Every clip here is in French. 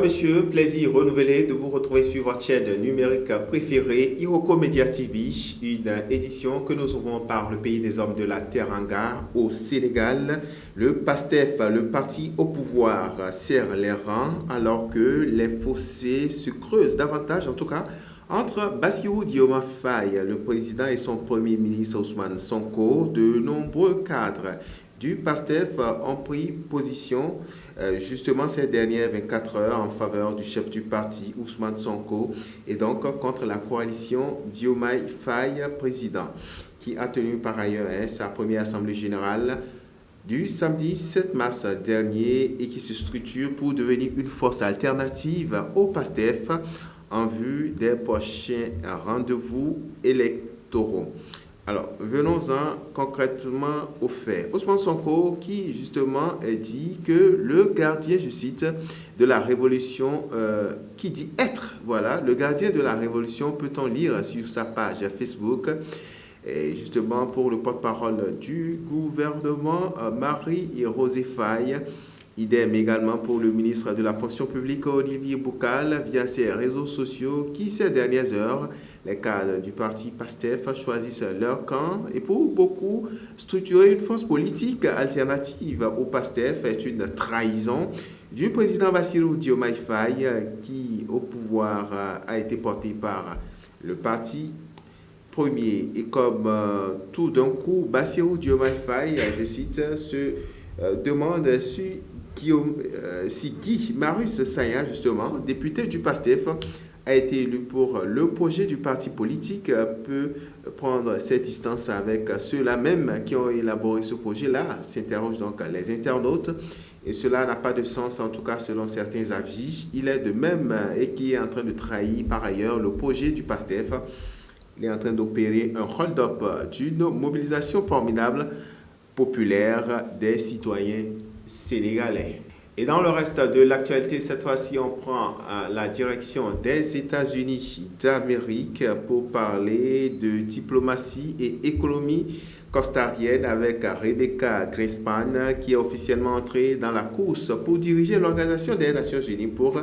Mesdames, Messieurs, plaisir renouvelé de vous retrouver sur votre chaîne numérique préférée, Iroko Media TV, une édition que nous ouvrons par le pays des hommes de la Teranga au Sénégal. Le PASTEF, le parti au pouvoir, serre les rangs alors que les fossés se creusent davantage, en tout cas, entre Bassirou Diomaye Faye, le président, et son premier ministre Ousmane Sonko. De nombreux cadres du PASTEF ont pris position justement ces dernières 24 heures en faveur du chef du parti Ousmane Sonko et donc contre la coalition Diomaye Faye président, qui a tenu par ailleurs sa première assemblée générale du samedi 7 mars dernier et qui se structure pour devenir une force alternative au PASTEF en vue des prochains rendez-vous électoraux. Alors, venons-en concrètement aux faits. Ousmane Sonko qui justement dit que le gardien, je cite, de la révolution, qui dit être, voilà, le gardien de la révolution, peut-on lire sur sa page Facebook. Et justement pour le porte-parole du gouvernement, Marie-Rosée Faye. Idem également pour le ministre de la fonction publique, Olivier Boucal, via ses réseaux sociaux qui, ces dernières heures, les cadres du parti PASTEF choisissent leur camp et pour beaucoup, structurer une force politique alternative au PASTEF est une trahison du président Bassirou Diomaye Faye qui, au pouvoir, a été porté par le parti premier. Et comme tout d'un coup, Bassirou Diomaye Faye, je cite, se demande si Guy Marius Sagna, justement, député du PASTEF, a été élu pour le projet du parti politique, peut prendre ses distances avec ceux-là même qui ont élaboré ce projet-là, s'interrogent donc les internautes. Et cela n'a pas de sens, en tout cas selon certains avis. Il est de même et qui est en train de trahir par ailleurs le projet du PASTEF. Il est en train d'opérer un hold-up d'une mobilisation formidable populaire des citoyens sénégalais. Et dans le reste de l'actualité, cette fois-ci, on prend la direction des États-Unis d'Amérique pour parler de diplomatie et économie costarienne avec Rebecca Greenspan, qui est officiellement entrée dans la course pour diriger l'Organisation des Nations Unies pour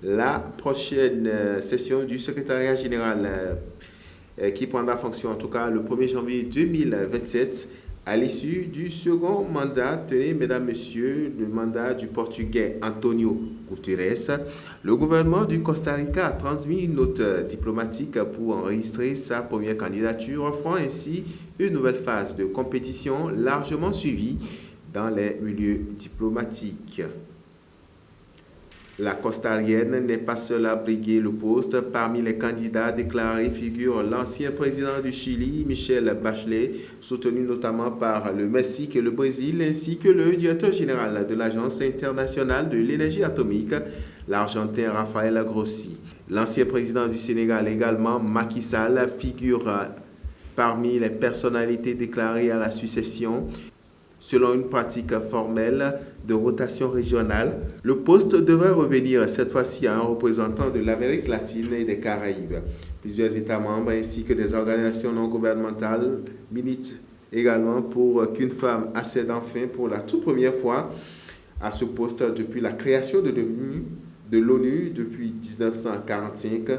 la prochaine session du secrétariat général qui prendra fonction en tout cas le 1er janvier 2027. À l'issue du second mandat, tenez, mesdames, messieurs, le mandat du Portugais Antonio Guterres, le gouvernement du Costa Rica a transmis une note diplomatique pour enregistrer sa première candidature, offrant ainsi une nouvelle phase de compétition largement suivie dans les milieux diplomatiques. La costarienne n'est pas seule à briguer le poste. Parmi les candidats déclarés figure l'ancien président du Chili, Michelle Bachelet, soutenu notamment par le Mexique et le Brésil, ainsi que le directeur général de l'Agence internationale de l'énergie atomique, l'Argentin Rafael Grossi. L'ancien président du Sénégal également, Macky Sall, figure parmi les personnalités déclarées à la succession. Selon une pratique formelle de rotation régionale, le poste devrait revenir cette fois-ci à un représentant de l'Amérique latine et des Caraïbes. Plusieurs États membres ainsi que des organisations non gouvernementales militent également pour qu'une femme accède enfin pour la toute première fois à ce poste depuis la création de l'ONU depuis 1945.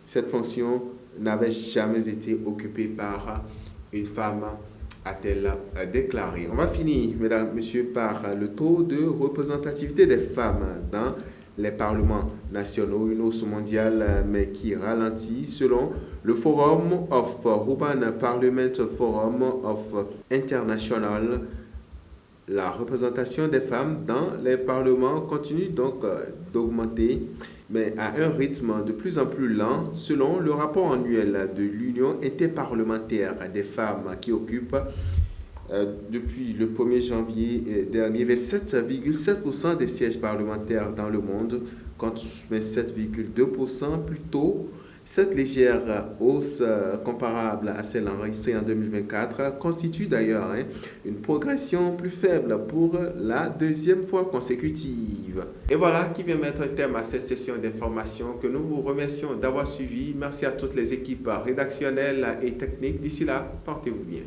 Cette fonction n'avait jamais été occupée par une femme, a-t-elle déclaré. On va finir, mesdames, messieurs, par le taux de représentativité des femmes dans les parlements nationaux, une hausse mondiale, mais qui ralentit selon le Forum of Urban Parliament Forum of International. La représentation des femmes dans les parlements continue donc d'augmenter, mais à un rythme de plus en plus lent, selon le rapport annuel de l'Union interparlementaire des femmes qui occupe depuis le 1er janvier dernier 27,7% des sièges parlementaires dans le monde, contre 27,2% plus tôt. Cette légère hausse comparable à celle enregistrée en 2024 constitue d'ailleurs une progression plus faible pour la deuxième fois consécutive. Et voilà qui vient mettre un terme à cette session d'information que nous vous remercions d'avoir suivi. Merci à toutes les équipes rédactionnelles et techniques. D'ici là, portez-vous bien.